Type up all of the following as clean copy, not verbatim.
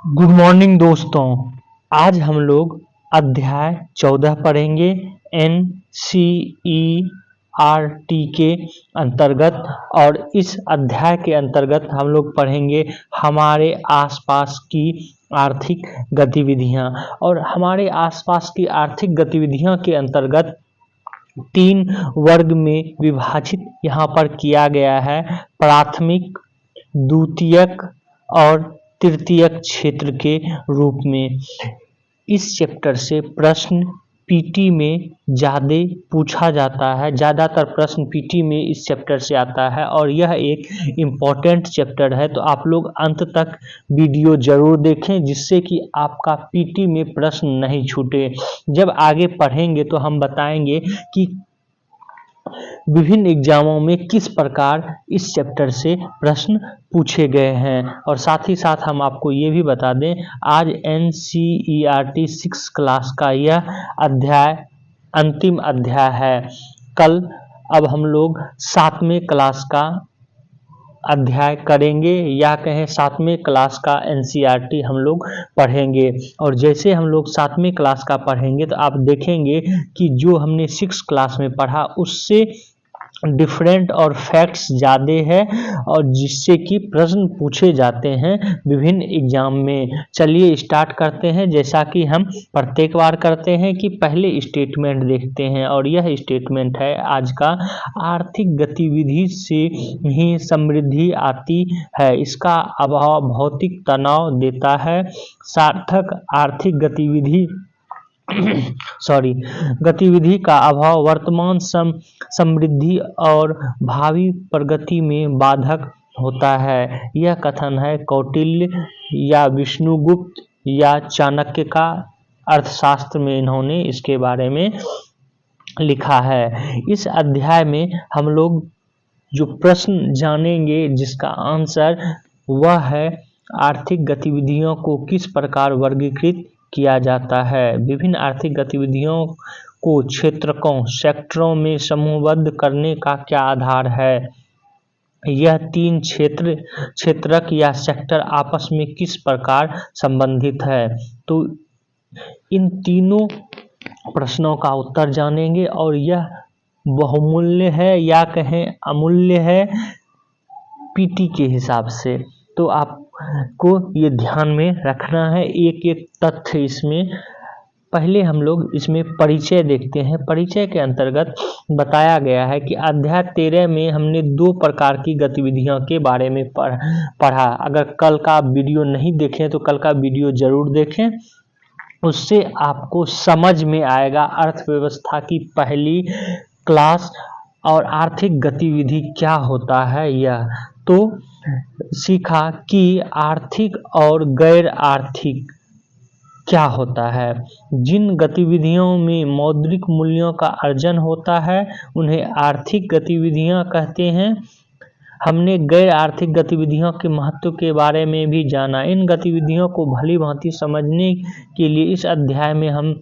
Good morning दोस्तों। आज हम लोग अध्याय 14 पढ़ेंगे NCERT के अंतर्गत। और इस अध्याय के अंतर्गत हम लोग पढ़ेंगे हमारे आसपास की आर्थिक गतिविधियां। और हमारे आसपास की आर्थिक गतिविधियां के अंतर्गत 3 वर्ग में विभाजित यहाँ पर किया गया है। प्राथमिक, द्वितीयक और तृतीयक क्षेत्र के रूप में। इस चैप्टर से प्रश्न पीटी में ज़्यादा पूछा जाता है। ज़्यादातर प्रश्न पीटी में इस चैप्टर से आता है और यह एक इम्पॉर्टेंट चैप्टर है। तो आप लोग अंत तक वीडियो ज़रूर देखें जिससे कि आपका पीटी में प्रश्न नहीं छूटे। जब आगे पढ़ेंगे तो हम बताएंगे कि विभिन्न एग्जामों में किस प्रकार इस चैप्टर से प्रश्न पूछे गए हैं। और साथ ही साथ हम आपको ये भी बता दें, आज NCERT 6 क्लास का यह अध्याय अंतिम अध्याय है। कल अब हम लोग 7वें क्लास का अध्याय करेंगे या कहें 7वें क्लास का NCERT हम लोग पढ़ेंगे। और जैसे हम लोग 7वें क्लास का पढ़ेंगे तो आप देखेंगे कि जो हमने 6 क्लास में पढ़ा उससे डिफरेंट और फैक्ट्स ज़्यादा है और जिससे कि प्रश्न पूछे जाते हैं विभिन्न एग्जाम में। चलिए स्टार्ट करते हैं। जैसा कि हम प्रत्येक बार करते हैं कि पहले स्टेटमेंट देखते हैं और यह स्टेटमेंट है आज का, आर्थिक गतिविधि से ही समृद्धि आती है, इसका अभाव भौतिक तनाव देता है। सार्थक आर्थिक गतिविधि का अभाव वर्तमान समृद्धि और भावी प्रगति में बाधक होता है। यह कथन है कौटिल्य या विष्णुगुप्त या चाणक्य का। अर्थशास्त्र में इन्होंने इसके बारे में लिखा है। इस अध्याय में हम लोग जो प्रश्न जानेंगे जिसका आंसर वह है आर्थिक गतिविधियों को किस प्रकार वर्गीकृत किया जाता है। विभिन्न आर्थिक गतिविधियों को क्षेत्रकों सेक्टरों में समूहबद्ध करने का क्या आधार है। यह 3 क्षेत्रक या सेक्टर आपस में किस प्रकार संबंधित है। तो इन तीनों प्रश्नों का उत्तर जानेंगे और यह बहुमूल्य है या कहें अमूल्य है पीटी के हिसाब से। तो आपको ये ध्यान में रखना है एक एक तथ्य इसमें। पहले हम लोग इसमें परिचय देखते हैं। परिचय के अंतर्गत बताया गया है कि अध्याय 13 में हमने 2 प्रकार की गतिविधियों के बारे में पढ़ा। अगर कल का वीडियो नहीं देखें तो कल का वीडियो जरूर देखें, उससे आपको समझ में आएगा अर्थव्यवस्था की पहली क्लास और आर्थिक गतिविधि क्या होता है। यह तो सीखा कि आर्थिक और गैर आर्थिक क्या होता है। जिन गतिविधियों में मौद्रिक मूल्यों का अर्जन होता है उन्हें आर्थिक गतिविधियां कहते हैं। हमने गैर आर्थिक गतिविधियों के महत्व के बारे में भी जाना। इन गतिविधियों को भली भांति समझने के लिए इस अध्याय में हम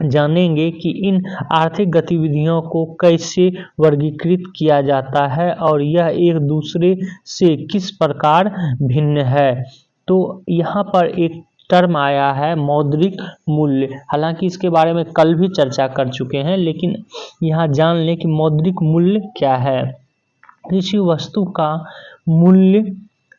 जानेंगे कि इन आर्थिक गतिविधियों को कैसे वर्गीकृत किया जाता है और यह एक दूसरे से किस प्रकार भिन्न है। तो यहाँ पर एक टर्म आया है मौद्रिक मूल्य। हालांकि इसके बारे में कल भी चर्चा कर चुके हैं, लेकिन यहाँ जान लें कि मौद्रिक मूल्य क्या है। किसी वस्तु का मूल्य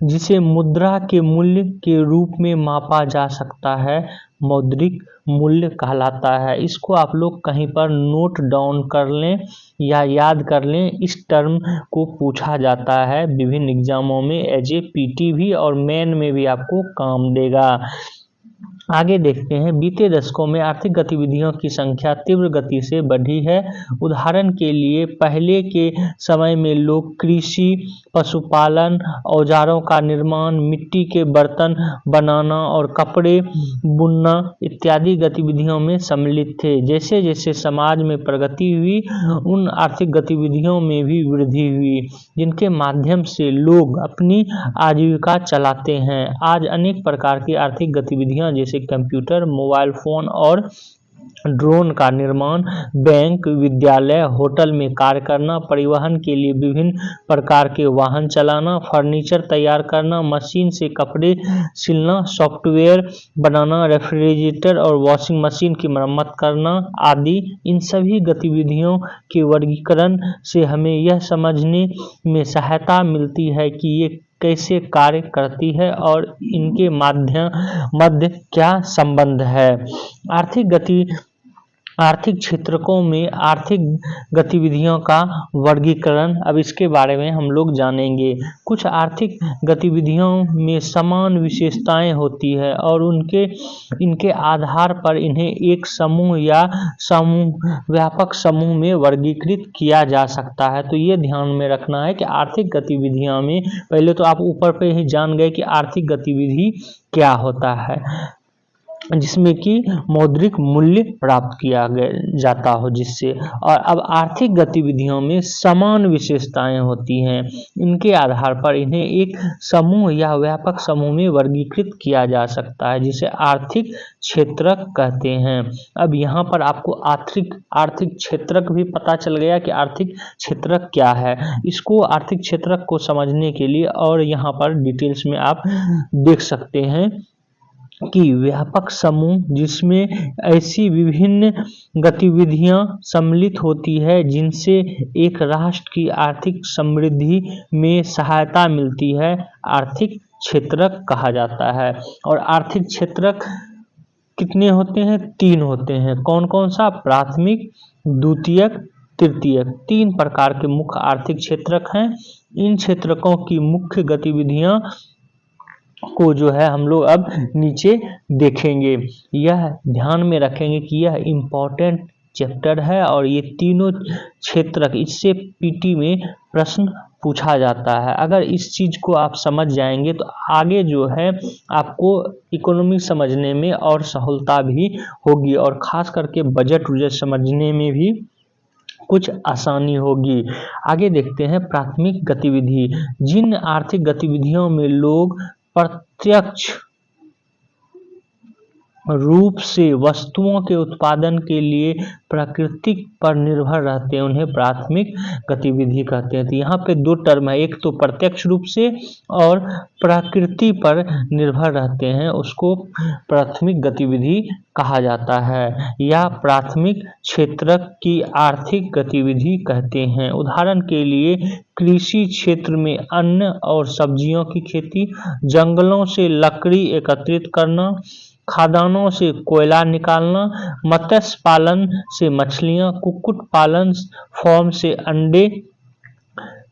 जिसे मुद्रा के मूल्य के रूप में मापा जा सकता है मौद्रिक मूल्य कहलाता है। इसको आप लोग कहीं पर नोट डाउन कर लें या याद कर लें। इस टर्म को पूछा जाता है विभिन्न एग्जामों में एज ए पीटी भी और मेन में भी आपको काम देगा। आगे देखते हैं, बीते दशकों में आर्थिक गतिविधियों की संख्या तीव्र गति से बढ़ी है। उदाहरण के लिए पहले के समय में लोग कृषि, पशुपालन, औजारों का निर्माण, मिट्टी के बर्तन बनाना और कपड़े बुनना इत्यादि गतिविधियों में सम्मिलित थे। जैसे जैसे समाज में प्रगति हुई उन आर्थिक गतिविधियों में भी वृद्धि हुई जिनके माध्यम से लोग अपनी आजीविका चलाते हैं। आज अनेक प्रकार की आर्थिक गतिविधियां जैसे कंप्यूटर, मोबाइल फोन और ड्रोन का निर्माण, बैंक, विद्यालय, होटल में कार्य करना, परिवहन के लिए विभिन्न प्रकार के वाहन चलाना, फर्नीचर तैयार करना, मशीन से कपड़े सिलना, सॉफ्टवेयर बनाना, रेफ्रिजरेटर और वॉशिंग मशीन की मरम्मत करना आदि। इन सभी गतिविधियों के वर्गीकरण से हमें यह समझने में सहायता मिलती है कि ये कैसे कार्य करती है और इनके मध्य क्या संबंध है। आर्थिक क्षेत्रकों में आर्थिक गतिविधियों का वर्गीकरण, अब इसके बारे में हम लोग जानेंगे। कुछ आर्थिक गतिविधियों में समान विशेषताएं होती है और इनके आधार पर इन्हें एक समूह या व्यापक समूह में वर्गीकृत किया जा सकता है। तो ये ध्यान में रखना है कि आर्थिक गतिविधियों में, पहले तो आप ऊपर पे ही जान गए कि आर्थिक गतिविधि क्या होता है, जिसमें कि मौद्रिक मूल्य प्राप्त किया जाता हो जिससे। और अब आर्थिक गतिविधियों में समान विशेषताएं होती हैं, इनके आधार पर इन्हें एक समूह या व्यापक समूह में वर्गीकृत किया जा सकता है, जिसे आर्थिक क्षेत्रक कहते हैं। अब यहाँ पर आपको आर्थिक क्षेत्रक भी पता चल गया कि आर्थिक क्षेत्रक क्या है। इसको आर्थिक क्षेत्रक को समझने के लिए और यहाँ पर डिटेल्स में आप देख सकते हैं कि व्यापक समूह जिसमें ऐसी विभिन्न गतिविधियां सम्मिलित होती है जिनसे एक राष्ट्र की आर्थिक समृद्धि में सहायता मिलती है, आर्थिक क्षेत्रक कहा जाता है। और आर्थिक क्षेत्रक कितने होते हैं? 3 होते हैं। कौन कौन सा? प्राथमिक, द्वितीयक, तृतीयक। 3 प्रकार के मुख्य आर्थिक क्षेत्रक हैं। इन क्षेत्रकों की मुख्य गतिविधियां को जो है हम लोग अब नीचे देखेंगे। यह ध्यान में रखेंगे कि यह इम्पोर्टेंट चैप्टर है और ये तीनों क्षेत्रक, इससे पीटी में प्रश्न पूछा जाता है। अगर इस चीज को आप समझ जाएंगे तो आगे जो है आपको इकोनॉमी समझने में और सहूलता भी होगी और खास करके बजट समझने में भी कुछ आसानी होगी। आगे देखते हैं प्राथमिक गतिविधि। जिन आर्थिक गतिविधियों में लोग प्रत्यक्ष रूप से वस्तुओं के उत्पादन के लिए प्रकृति पर निर्भर रहते हैं, उन्हें प्राथमिक गतिविधि कहते हैं। तो यहाँ पे 2 टर्म है, एक तो प्रत्यक्ष रूप से और प्रकृति पर निर्भर रहते हैं, उसको प्राथमिक गतिविधि कहा जाता है या प्राथमिक क्षेत्रक की आर्थिक गतिविधि कहते हैं। उदाहरण के लिए कृषि क्षेत्र में अन्न और सब्जियों की खेती, जंगलों से लकड़ी एकत्रित करना, खादानों से कोयला निकालना, मत्स्य पालन से मछलियां, कुक्कुट पालन फार्म से अंडे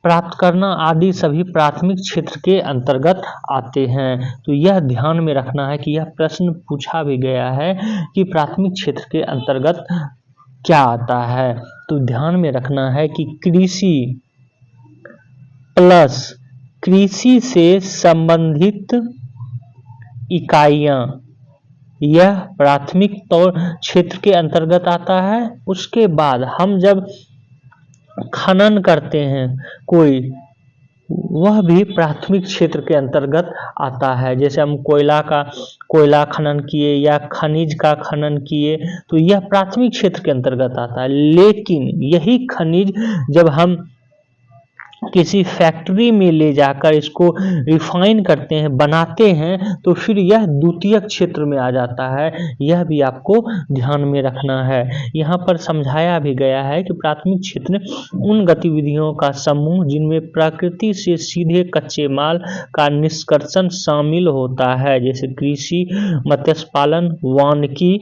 प्राप्त करना आदि सभी प्राथमिक क्षेत्र के अंतर्गत आते हैं। तो यह ध्यान में रखना है कि यह प्रश्न पूछा भी गया है कि प्राथमिक क्षेत्र के अंतर्गत क्या आता है। तो ध्यान में रखना है कि कृषि प्लस कृषि से संबंधित इकाइयां, यह प्राथमिक तौर क्षेत्र के अंतर्गत आता है। उसके बाद हम जब खनन करते हैं कोई, वह भी प्राथमिक क्षेत्र के अंतर्गत आता है। जैसे हम कोयला खनन किए या खनिज का खनन किए तो यह प्राथमिक क्षेत्र के अंतर्गत आता है। लेकिन यही खनिज जब हम किसी फैक्ट्री में ले जाकर इसको रिफाइन करते हैं, बनाते हैं, तो फिर यह द्वितीयक क्षेत्र में आ जाता है। यह भी आपको ध्यान में रखना है। यहाँ पर समझाया भी गया है कि प्राथमिक क्षेत्र उन गतिविधियों का समूह जिनमें प्रकृति से सीधे कच्चे माल का निष्कर्षण शामिल होता है, जैसे कृषि, मत्स्य पालन, वानिकी,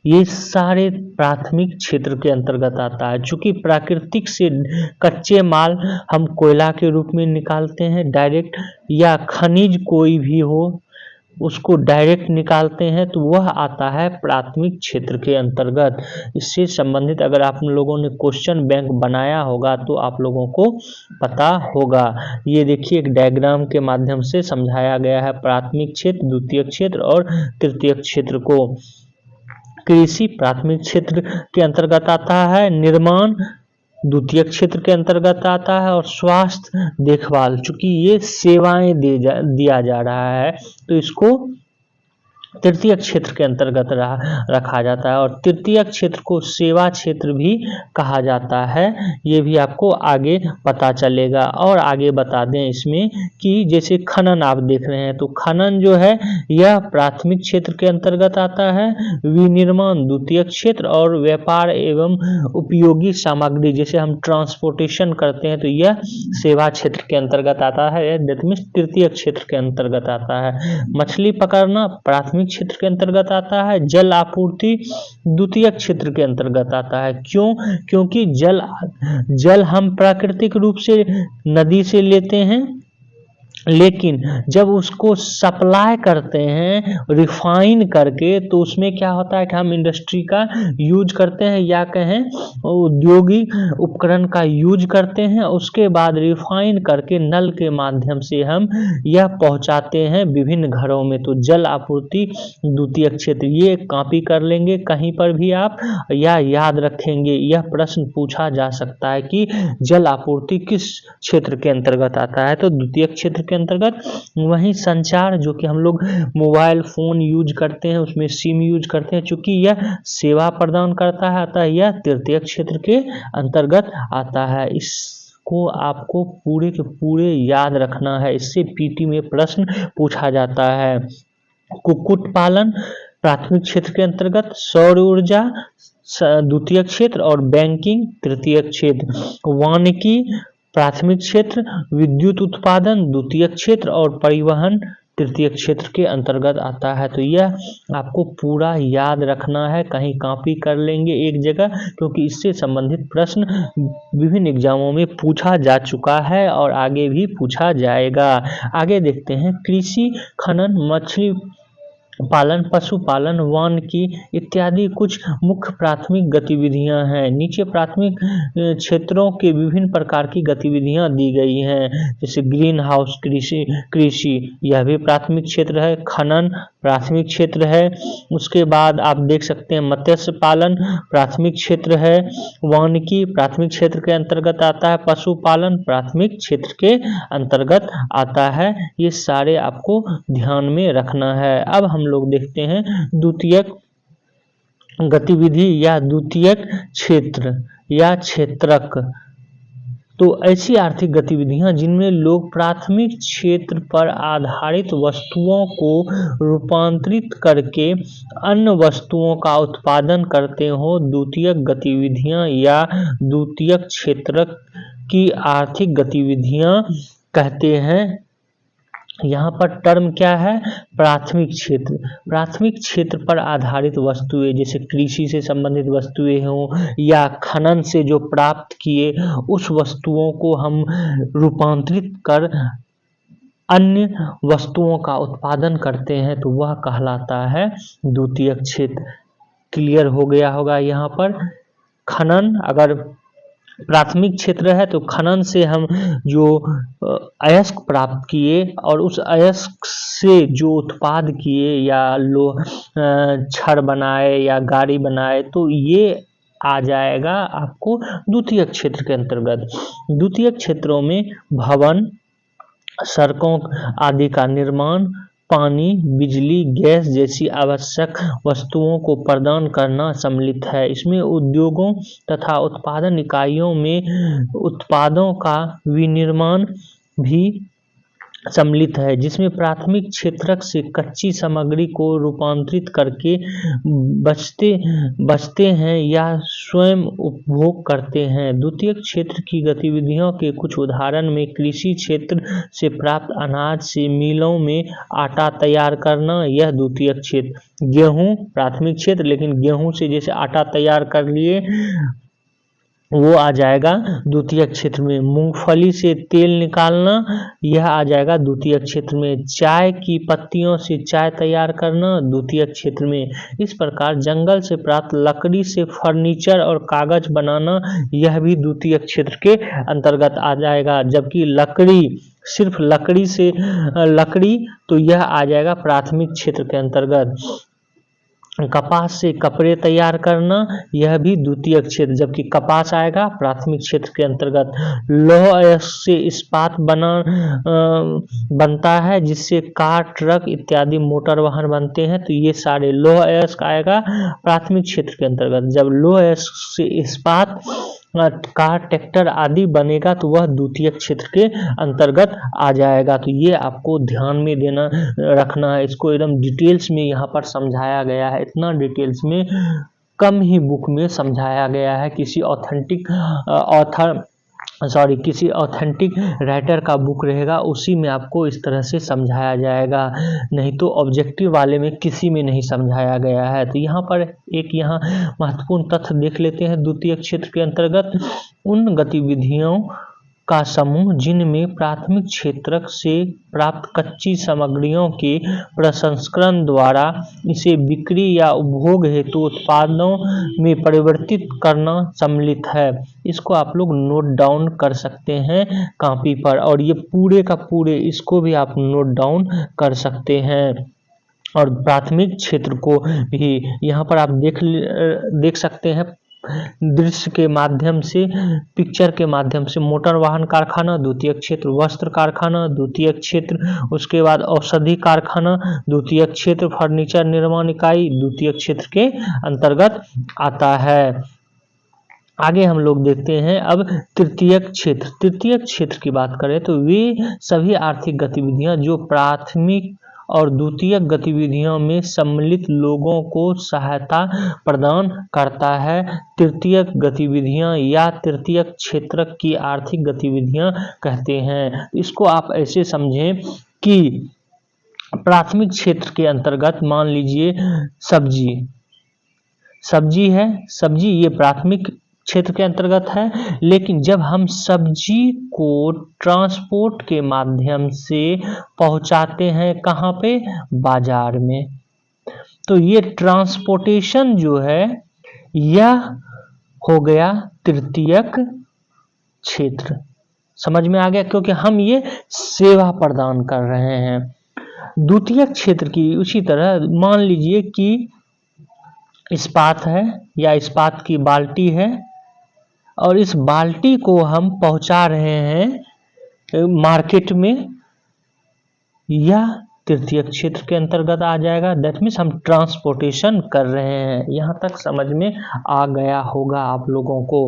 ये सारे प्राथमिक क्षेत्र के अंतर्गत आता है। चूंकि प्राकृतिक से कच्चे माल हम कोयला के रूप में निकालते हैं डायरेक्ट, या खनिज कोई भी हो उसको डायरेक्ट निकालते हैं, तो वह आता है प्राथमिक क्षेत्र के अंतर्गत। इससे संबंधित अगर आप लोगों ने क्वेश्चन बैंक बनाया होगा तो आप लोगों को पता होगा। ये देखिए एक डायग्राम के माध्यम से समझाया गया है प्राथमिक क्षेत्र, द्वितीयक क्षेत्र और तृतीयक क्षेत्र को। कृषि प्राथमिक क्षेत्र के अंतर्गत आता है, निर्माण द्वितीयक क्षेत्र के अंतर्गत आता है, और स्वास्थ्य देखभाल, चूंकि ये सेवाएं दिया जा रहा है तो इसको तृतीयक क्षेत्र के अंतर्गत रखा जाता है। और तृतीयक क्षेत्र को सेवा क्षेत्र भी कहा जाता है, ये भी आपको आगे पता चलेगा। और आगे बता दें इसमें कि जैसे खनन आप देख रहे हैं, तो खनन जो है यह प्राथमिक क्षेत्र के अंतर्गत आता है, विनिर्माण द्वितीयक क्षेत्र, और व्यापार एवं उपयोगी सामग्री जैसे हम ट्रांसपोर्टेशन करते हैं तो यह सेवा क्षेत्र के अंतर्गत आता है, दैट मीन्स तृतीयक क्षेत्र के अंतर्गत आता है। मछली पकड़ना प्राथमिक क्षेत्र के अंतर्गत आता है, जल आपूर्ति द्वितीयक क्षेत्र के अंतर्गत आता है। क्यों? क्योंकि जल हम प्राकृतिक रूप से नदी से लेते हैं, लेकिन जब उसको सप्लाई करते हैं रिफाइन करके, तो उसमें क्या होता है कि हम इंडस्ट्री का यूज करते हैं या कहें औद्योगिक उपकरण का यूज करते हैं, उसके बाद रिफाइन करके नल के माध्यम से हम यह पहुंचाते हैं विभिन्न घरों में। तो जल आपूर्ति द्वितीयक क्षेत्र, ये कॉपी कर लेंगे कहीं पर भी आप, या याद रखेंगे, यह प्रश्न पूछा जा सकता है कि जल आपूर्ति किस क्षेत्र के अंतर्गत आता है, तो द्वितीयक क्षेत्र के अंतर्गत। वहीं संचार जो कि हम लोग मोबाइल फोन यूज करते हैं, उसमें सिम यूज करते हैं, चूंकि यह सेवा प्रदान करता है, अतः यह तृतीयक क्षेत्र के अंतर्गत आता है। इसको आपको पूरे के पूरे याद रखना है, इससे पीटी में प्रश्न पूछा जाता है। कुक्कुट पालन प्राथमिक क्षेत्र के अंतर्गत, सौर ऊर्जा द्वितीयक क्षेत्र, और बैंकिंग तृतीयक क्षेत्र। वानिकी प्राथमिक क्षेत्र, विद्युत उत्पादन द्वितीयक क्षेत्र, और परिवहन तृतीयक क्षेत्र के अंतर्गत आता है। तो यह आपको पूरा याद रखना है, कहीं कॉपी कर लेंगे एक जगह, क्योंकि इससे संबंधित प्रश्न विभिन्न एग्जामों में पूछा जा चुका है और आगे भी पूछा जाएगा। आगे देखते हैं, कृषि, खनन, मछली पालन, पशुपालन, वानिकी इत्यादि कुछ मुख्य प्राथमिक गतिविधियां हैं। नीचे प्राथमिक क्षेत्रों के विभिन्न प्रकार की गतिविधियां दी गई हैं, जैसे ग्रीन हाउस कृषि यह भी प्राथमिक क्षेत्र है, खनन प्राथमिक क्षेत्र है, उसके बाद आप देख सकते हैं मत्स्य पालन प्राथमिक क्षेत्र है, वानिकी प्राथमिक क्षेत्र के अंतर्गत आता है, पशुपालन प्राथमिक क्षेत्र के अंतर्गत आता है। ये सारे आपको ध्यान में रखना है। अब हम लोग देखते हैं द्वितीयक गतिविधि या द्वितीयक क्षेत्र या क्षेत्रक। तो ऐसी आर्थिक गतिविधियां जिनमें लोग प्राथमिक क्षेत्र पर आधारित वस्तुओं को रूपांतरित करके अन्य वस्तुओं का उत्पादन करते हो, द्वितीयक गतिविधियां या द्वितीयक क्षेत्रक की आर्थिक गतिविधियां कहते हैं। यहाँ पर टर्म क्या है? प्राथमिक क्षेत्र। प्राथमिक क्षेत्र पर आधारित वस्तुएं, जैसे कृषि से संबंधित वस्तुएं हों या खनन से जो प्राप्त किए उस वस्तुओं को हम रूपांतरित कर अन्य वस्तुओं का उत्पादन करते हैं, तो वह कहलाता है द्वितीयक क्षेत्र। क्लियर हो गया होगा यहाँ पर। खनन अगर प्राथमिक क्षेत्र है तो खनन से हम जो अयस्क प्राप्त किए और उस अयस्क से जो उत्पाद किए या छड़ बनाए या गाड़ी बनाए, तो ये आ जाएगा आपको द्वितीयक क्षेत्र के अंतर्गत। द्वितीयक क्षेत्रों में भवन, सड़कों आदि का निर्माण, पानी, बिजली, गैस जैसी आवश्यक वस्तुओं को प्रदान करना सम्मिलित है। इसमें उद्योगों तथा उत्पादन इकाइयों में उत्पादों का विनिर्माण भी सम्मिलित है, जिसमें प्राथमिक क्षेत्रक से कच्ची सामग्री को रूपांतरित करके बचते हैं या स्वयं उपभोग करते हैं। द्वितीयक क्षेत्र की गतिविधियों के कुछ उदाहरण में कृषि क्षेत्र से प्राप्त अनाज से मिलों में आटा तैयार करना, यह द्वितीयक क्षेत्र। गेहूं प्राथमिक क्षेत्र, लेकिन गेहूं से जैसे आटा तैयार कर लिए वो आ जाएगा द्वितीयक क्षेत्र में। मूंगफली से तेल निकालना, यह आ जाएगा द्वितीयक क्षेत्र में। चाय की पत्तियों से चाय तैयार करना, द्वितीयक क्षेत्र में। इस प्रकार जंगल से प्राप्त लकड़ी से फर्नीचर और कागज बनाना, यह भी द्वितीयक क्षेत्र के अंतर्गत आ जाएगा। जबकि लकड़ी, सिर्फ लकड़ी से लकड़ी, तो यह आ जाएगा प्राथमिक क्षेत्र के अंतर्गत। कपास से कपड़े तैयार करना, यह भी द्वितीयक क्षेत्र, जबकि कपास आएगा प्राथमिक क्षेत्र के अंतर्गत। लौह अयस्क से इस्पात बनता है, जिससे कार, ट्रक इत्यादि मोटर वाहन बनते हैं, तो ये सारे लौह अयस्क आएगा प्राथमिक क्षेत्र के अंतर्गत। जब लौह अयस्क से इस्पात, कार, ट्रैक्टर आदि बनेगा तो वह द्वितीयक क्षेत्र के अंतर्गत आ जाएगा। तो ये आपको ध्यान में देना रखना है, इसको एकदम डिटेल्स में यहाँ पर समझाया गया है। इतना डिटेल्स में कम ही बुक में समझाया गया है। किसी किसी ऑथेंटिक राइटर का बुक रहेगा, उसी में आपको इस तरह से समझाया जाएगा, नहीं तो ऑब्जेक्टिव वाले में किसी में नहीं समझाया गया है। तो यहाँ पर एक यहाँ महत्वपूर्ण तथ्य देख लेते हैं। द्वितीय क्षेत्र के अंतर्गत उन गतिविधियों का समूह जिनमें प्राथमिक क्षेत्र से प्राप्त कच्ची सामग्रियों के प्रसंस्करण द्वारा इसे बिक्री या उपभोग हेतु उत्पादों में परिवर्तित करना सम्मिलित है। इसको आप लोग नोट डाउन कर सकते हैं कॉपी पर, और ये पूरे का पूरे इसको भी आप नोट डाउन कर सकते हैं। और प्राथमिक क्षेत्र को भी यहाँ पर आप देख सकते हैं दृश्य के माध्यम से, पिक्चर के माध्यम से। मोटर वाहन कारखाना द्वितीय क्षेत्र, वस्त्र कारखाना द्वितीय क्षेत्र, उसके बाद औषधि कारखाना द्वितीय क्षेत्र, फर्नीचर निर्माण इकाई द्वितीय क्षेत्र के अंतर्गत आता है। आगे हम लोग देखते हैं अब तृतीय क्षेत्र। तृतीय क्षेत्र की बात करें तो वे सभी आर्थिक गतिविधियां जो प्राथमिक और द्वितीयक गतिविधियों में सम्मिलित लोगों को सहायता प्रदान करता है। तृतीयक गतिविधियां या तृतीयक क्षेत्र की आर्थिक गतिविधियां कहते हैं। इसको आप ऐसे समझें कि प्राथमिक क्षेत्र के अंतर्गत मान लीजिए सब्जी है, सब्जी ये प्राथमिक क्षेत्र के अंतर्गत है, लेकिन जब हम सब्जी को ट्रांसपोर्ट के माध्यम से पहुंचाते हैं कहाँ पे, बाजार में, तो ये ट्रांसपोर्टेशन जो है यह हो गया तृतीयक क्षेत्र। समझ में आ गया, क्योंकि हम ये सेवा प्रदान कर रहे हैं। द्वितीयक क्षेत्र की उसी तरह मान लीजिए कि इस्पात है या इस्पात की बाल्टी है, और इस बाल्टी को हम पहुंचा रहे हैं मार्केट में, यह तृतीय क्षेत्र के अंतर्गत आ जाएगा। दैट मीन्स हम ट्रांसपोर्टेशन कर रहे हैं। यहाँ तक समझ में आ गया होगा आप लोगों को।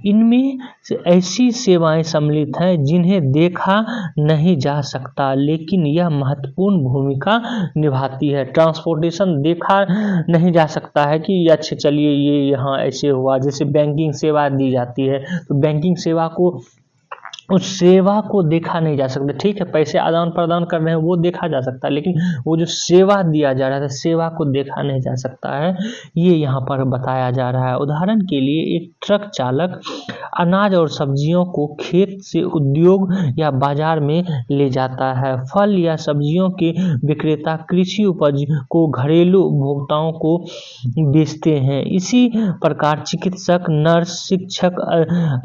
इनमें से ऐसी सेवाएं सम्मिलित हैं जिन्हें देखा नहीं जा सकता, लेकिन यह महत्वपूर्ण भूमिका निभाती है। ट्रांसपोर्टेशन देखा नहीं जा सकता है कि अच्छा चलिए ये यहाँ ऐसे हुआ, जैसे बैंकिंग सेवा दी जाती है, तो बैंकिंग सेवा को, उस सेवा को देखा नहीं जा सकता। ठीक है, पैसे आदान प्रदान कर रहे हैं वो देखा जा सकता है, लेकिन वो जो सेवा दिया जा रहा है सेवा को देखा नहीं जा सकता है, ये यहाँ पर बताया जा रहा है। उदाहरण के लिए एक ट्रक चालक अनाज और सब्जियों को खेत से उद्योग या बाजार में ले जाता है। फल या सब्जियों के विक्रेता कृषि उपज को घरेलू उपभोक्ताओं को बेचते हैं। इसी प्रकार चिकित्सक, नर्स, शिक्षक,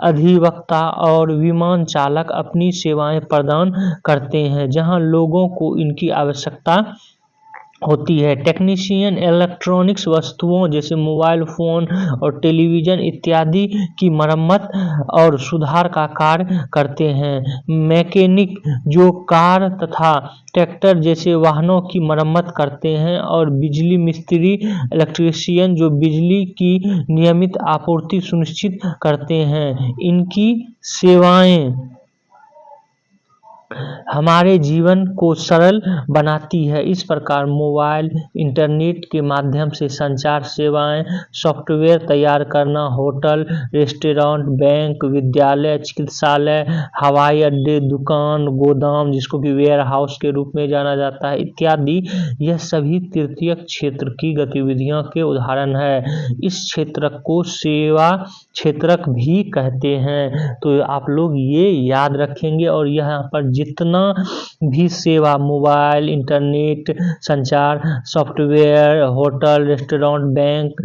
अधिवक्ता और विमान चालक अपनी सेवाएं प्रदान करते हैं जहां लोगों को इनकी आवश्यकता होती है। टेक्नीशियन इलेक्ट्रॉनिक्स वस्तुओं जैसे मोबाइल फोन और टेलीविज़न इत्यादि की मरम्मत और सुधार का कार्य करते हैं। मैकेनिक जो कार तथा ट्रैक्टर जैसे वाहनों की मरम्मत करते हैं, और बिजली मिस्त्री इलेक्ट्रीशियन जो बिजली की नियमित आपूर्ति सुनिश्चित करते हैं। इनकी सेवाएं हमारे जीवन को सरल बनाती है। इस प्रकार मोबाइल, इंटरनेट के माध्यम से संचार सेवाएं, सॉफ्टवेयर तैयार करना, होटल, रेस्टोरेंट, बैंक, विद्यालय, चिकित्सालय, हवाई अड्डे, दुकान, गोदाम जिसको कि वेयर हाउस के रूप में जाना जाता है इत्यादि, यह सभी तृतीय क्षेत्र की गतिविधियों के उदाहरण है। इस क्षेत्र को सेवा क्षेत्रक भी कहते हैं। तो आप लोग ये याद रखेंगे, और यहाँ पर जितना भी सेवा, मोबाइल, इंटरनेट, संचार, सॉफ्टवेयर, होटल, रेस्टोरेंट, बैंक,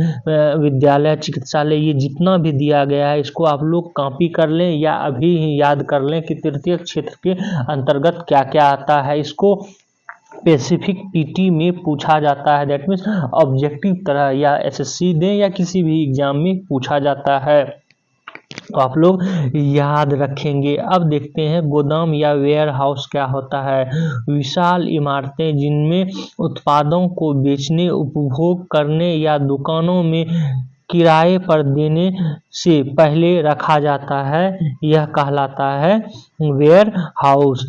विद्यालय, चिकित्सालय, ये जितना भी दिया गया है इसको आप लोग कॉपी कर लें या अभी ही याद कर लें कि तृतीय क्षेत्र के अंतर्गत क्या क्या आता है। इसको स्पेसिफिक पीटी में पूछा जाता है, दैट मीन्स ऑब्जेक्टिव तरह, या एसएससी दें या किसी भी एग्जाम में पूछा जाता है, तो आप लोग याद रखेंगे। अब देखते हैं गोदाम या वेयर हाउस क्या होता है। विशाल इमारतें जिनमें उत्पादों को बेचने, उपभोग करने या दुकानों में किराए पर देने से पहले रखा जाता है, यह कहलाता है वेयर हाउस।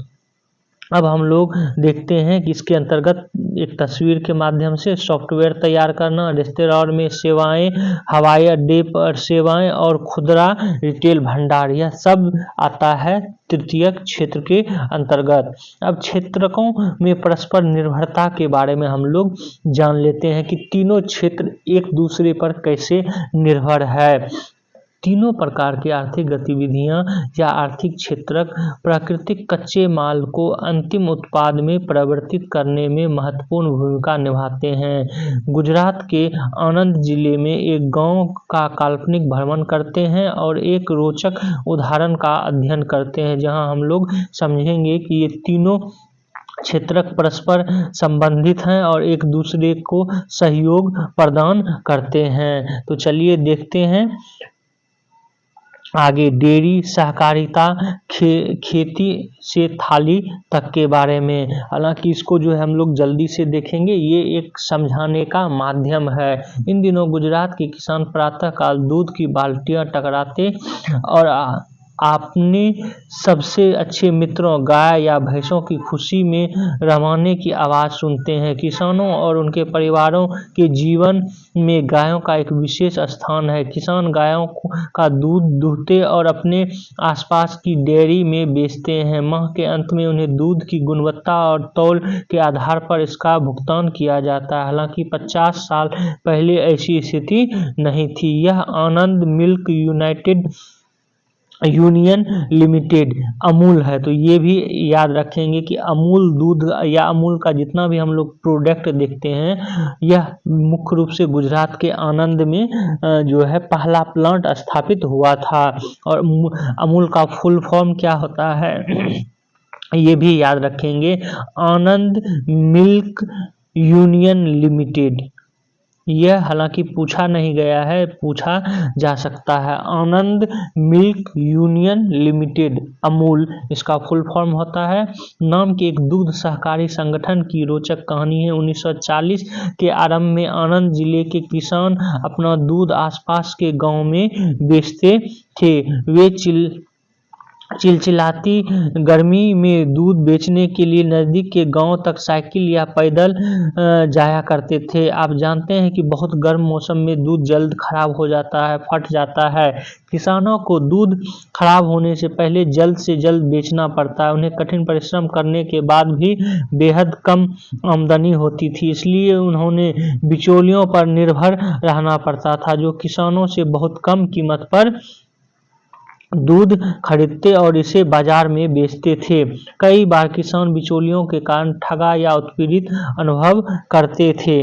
अब हम लोग देखते हैं कि इसके अंतर्गत एक तस्वीर के माध्यम से सॉफ्टवेयर तैयार करना, रेस्तरां में सेवाएं, हवाई अड्डे पर सेवाएं और खुदरा रिटेल भंडार, यह सब आता है तृतीयक क्षेत्र के अंतर्गत। अब क्षेत्रकों में परस्पर निर्भरता के बारे में हम लोग जान लेते हैं कि तीनों क्षेत्र एक दूसरे पर कैसे निर्भर है। तीनों प्रकार की आर्थिक गतिविधियां या आर्थिक क्षेत्रक प्राकृतिक कच्चे माल को अंतिम उत्पाद में परिवर्तित करने में महत्वपूर्ण भूमिका निभाते हैं। गुजरात के आणंद जिले में एक गांव का काल्पनिक भ्रमण करते हैं और एक रोचक उदाहरण का अध्ययन करते हैं, जहां हम लोग समझेंगे कि ये तीनों क्षेत्रक परस्पर संबंधित हैं और एक दूसरे को सहयोग प्रदान करते हैं। तो चलिए देखते हैं आगे डेयरी, सहकारिता, खेती से थाली तक के बारे में। हालांकि इसको जो है हम लोग जल्दी से देखेंगे, ये एक समझाने का माध्यम है। इन दिनों गुजरात के किसान प्रातःकाल दूध की बाल्टियां टकराते और अपने सबसे अच्छे मित्रों गाय या भैंसों की खुशी में रवाने की आवाज़ सुनते हैं। किसानों और उनके परिवारों के जीवन में गायों का एक विशेष स्थान है। किसान गायों का दूध दूहते और अपने आसपास की डेयरी में बेचते हैं। माह के अंत में उन्हें दूध की गुणवत्ता और तौल के आधार पर इसका भुगतान किया जाता है। हालांकि 50 साल पहले ऐसी स्थिति नहीं थी। यह आनंद मिल्क यूनियन लिमिटेड अमूल है, तो ये भी याद रखेंगे कि अमूल दूध या अमूल का जितना भी हम लोग प्रोडक्ट देखते हैं, यह मुख्य रूप से गुजरात के आणंद में जो है पहला प्लांट स्थापित हुआ था। और अमूल का फुल फॉर्म क्या होता है ये भी याद रखेंगे, आनंद मिल्क यूनियन लिमिटेड। यह हालांकि पूछा नहीं गया है, पूछा जा सकता है। आनंद मिल्क यूनियन लिमिटेड अमूल इसका फुल फॉर्म होता है। नाम के एक दुग्ध सहकारी संगठन की रोचक कहानी है। 1940 के आरंभ में आनंद जिले के किसान अपना दूध आसपास के गांव में बेचते थे। वे चिलचिलाती गर्मी में दूध बेचने के लिए नज़दीक के गांव तक साइकिल या पैदल जाया करते थे। आप जानते हैं कि बहुत गर्म मौसम में दूध जल्द खराब हो जाता है, फट जाता है। किसानों को दूध खराब होने से पहले जल्द से जल्द बेचना पड़ता है। उन्हें कठिन परिश्रम करने के बाद भी बेहद कम आमदनी होती थी, इसलिए उन्होंने बिचौलियों पर निर्भर रहना पड़ता था, जो किसानों से बहुत कम कीमत पर दूध खरीदते और इसे बाजार में बेचते थे। कई बार किसान बिचौलियों के कारण ठगा या उत्पीड़ित अनुभव करते थे।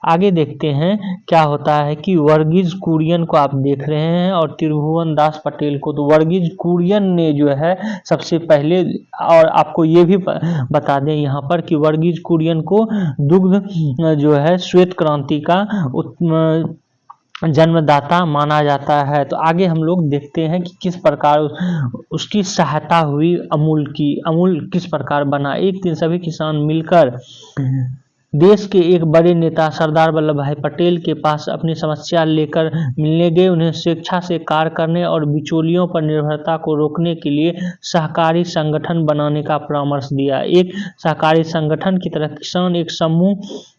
आगे देखते हैं क्या होता है कि वर्गीज कुरियन को आप देख रहे हैं और त्रिभुवन दास पटेल को। तो वर्गीज कुरियन ने जो है सबसे पहले, और आपको ये भी बता दें यहाँ पर कि वर्गीज कुरियन को दुग्ध जो है श्वेत क्रांति का जन्मदाता माना जाता है। तो आगे हम लोग देखते हैं कि किस प्रकार उसकी सहायता हुई अमूल की, अमूल किस प्रकार बना। एक दिन सभी किसान मिलकर देश के एक बड़े नेता सरदार वल्लभ भाई पटेल के पास अपनी समस्या लेकर मिलने गए। उन्हें स्वेच्छा से कार्य करने और बिचौलियों पर निर्भरता को रोकने के लिए सहकारी संगठन बनाने का परामर्श दिया। एक सहकारी संगठन की तरह किसान एक समूह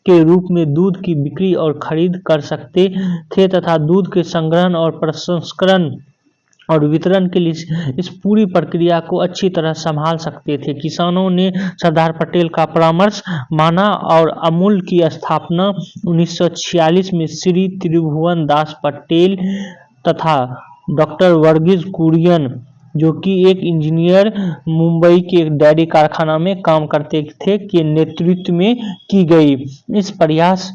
के रूप में दूध की बिक्री और खरीद कर सकते थे तथा दूध के संग्रहण और प्रसंस्करण और वितरण के लिए इस पूरी प्रक्रिया को अच्छी तरह संभाल सकते थे। किसानों ने सरदार पटेल का परामर्श माना और अमूल की स्थापना 1946 में श्री त्रिभुवन दास पटेल तथा डॉक्टर वर्गीज कुरियन, जो कि एक इंजीनियर मुंबई के एक डेयरी कारखाना में काम करते थे, के नेतृत्व में की गई। इस प्रयास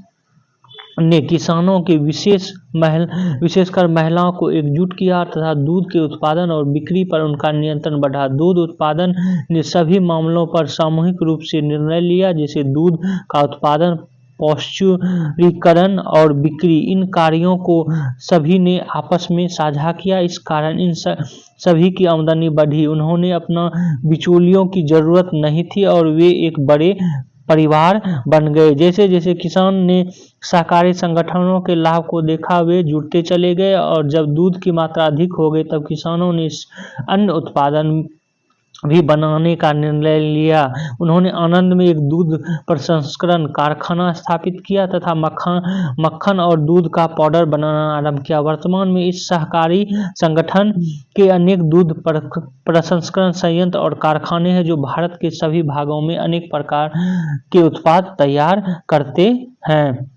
ने किसानों के विशेषकर महिलाओं को एकजुट किया तथा दूध के उत्पादन और बिक्री पर उनका नियंत्रण बढ़ा। दूध उत्पादन ने सभी मामलों पर सामूहिक रूप से निर्णय लिया, जैसे दूध का उत्पादन, पौष्टिकीकरण और बिक्री। इन कार्यों को सभी ने आपस में साझा किया। इस कारण इन सभी की आमदनी बढ़ी। उन्होंने अपना बिचौलियों की जरूरत नहीं थी और वे एक बड़े परिवार बन गए। जैसे जैसे किसान ने सहकारी संगठनों के लाभ को देखा, वे जुड़ते चले गए और जब दूध की मात्रा अधिक हो गई तब किसानों ने अन्य उत्पादन भी बनाने का निर्णय लिया। उन्होंने आनंद में एक दूध प्रसंस्करण कारखाना स्थापित किया तथा मक्खन और दूध का पाउडर बनाना आरंभ किया। वर्तमान में इस सहकारी संगठन के अनेक दूध प्रसंस्करण संयंत्र और कारखाने हैं जो भारत के सभी भागों में अनेक प्रकार के उत्पाद तैयार करते हैं।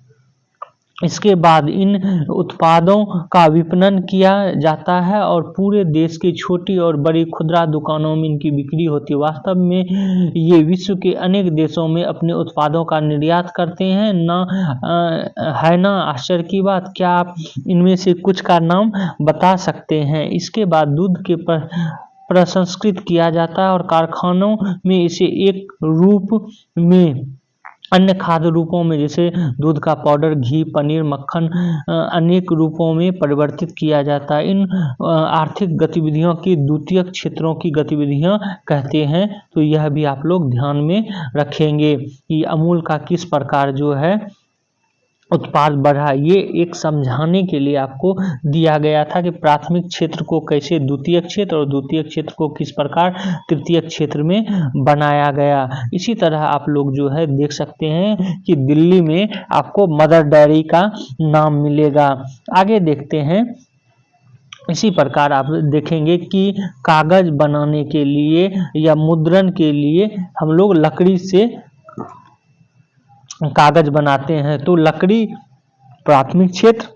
इसके बाद इन उत्पादों का विपणन किया जाता है और पूरे देश की छोटी और बड़ी खुदरा दुकानों में इनकी बिक्री होती है। वास्तव में ये विश्व के अनेक देशों में अपने उत्पादों का निर्यात करते हैं। है ना आश्चर्य की बात? क्या आप इनमें से कुछ का नाम बता सकते हैं? इसके बाद दूध के प्रसंस्कृत किया जाता है और कारखानों में इसे एक रूप में अन्य खाद्य रूपों में जैसे दूध का पाउडर, घी, पनीर, मक्खन अनेक रूपों में परिवर्तित किया जाता है। इन आर्थिक गतिविधियों की द्वितीयक क्षेत्रों की गतिविधियां कहते हैं। तो यह भी आप लोग ध्यान में रखेंगे कि अमूल का किस प्रकार जो है उत्पाद बढ़ा। ये एक समझाने के लिए आपको दिया गया था कि प्राथमिक क्षेत्र को कैसे द्वितीयक क्षेत्र और द्वितीयक क्षेत्र को किस प्रकार तृतीयक क्षेत्र में बनाया गया। इसी तरह आप लोग जो है देख सकते हैं कि दिल्ली में आपको मदर डेयरी का नाम मिलेगा। आगे देखते हैं। इसी प्रकार आप देखेंगे कि कागज बनाने के लिए या मुद्रण के लिए हम लोग लकड़ी से कागज बनाते हैं। तो लकड़ी प्राथमिक क्षेत्र,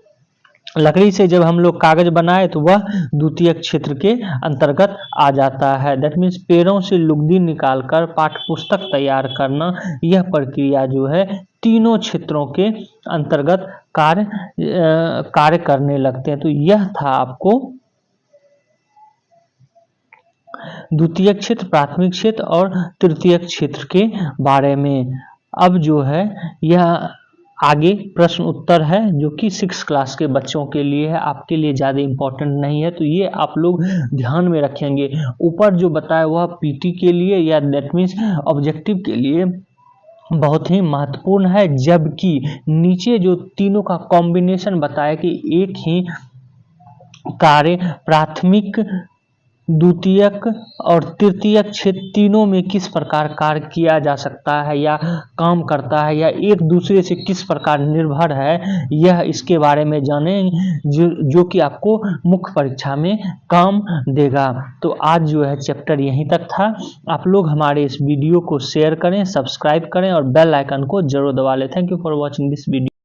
लकड़ी से जब हम लोग कागज बनाए तो वह द्वितीयक क्षेत्र के अंतर्गत आ जाता है। दैट मीन्स पेड़ों से लुगदी निकालकर पाठ्यपुस्तक तैयार करना, यह प्रक्रिया जो है तीनों क्षेत्रों के अंतर्गत कार्य करने लगते हैं। तो यह था आपको द्वितीयक क्षेत्र, प्राथमिक क्षेत्र और तृतीयक क्षेत्र के बारे में। अब जो है यह आगे प्रश्न उत्तर है जो कि 6 क्लास के बच्चों के लिए है, आपके लिए ज़्यादा इम्पोर्टेंट नहीं है। तो ये आप लोग ध्यान में रखेंगे। ऊपर जो बताया वह पीटी के लिए या दैट मीन्स ऑब्जेक्टिव के लिए बहुत ही महत्वपूर्ण है, जबकि नीचे जो तीनों का कॉम्बिनेशन बताया कि एक ही कार्य प्राथमिक, द्वितीयक और तृतीयक क्षेत्र तीनों में किस प्रकार कार्य किया जा सकता है या काम करता है या एक दूसरे से किस प्रकार निर्भर है, यह इसके बारे में जानें जो कि आपको मुख्य परीक्षा में काम देगा। तो आज जो है चैप्टर यहीं तक था। आप लोग हमारे इस वीडियो को शेयर करें, सब्सक्राइब करें और बेल आइकन को जरूर दबा लें। Thank you for watching this video.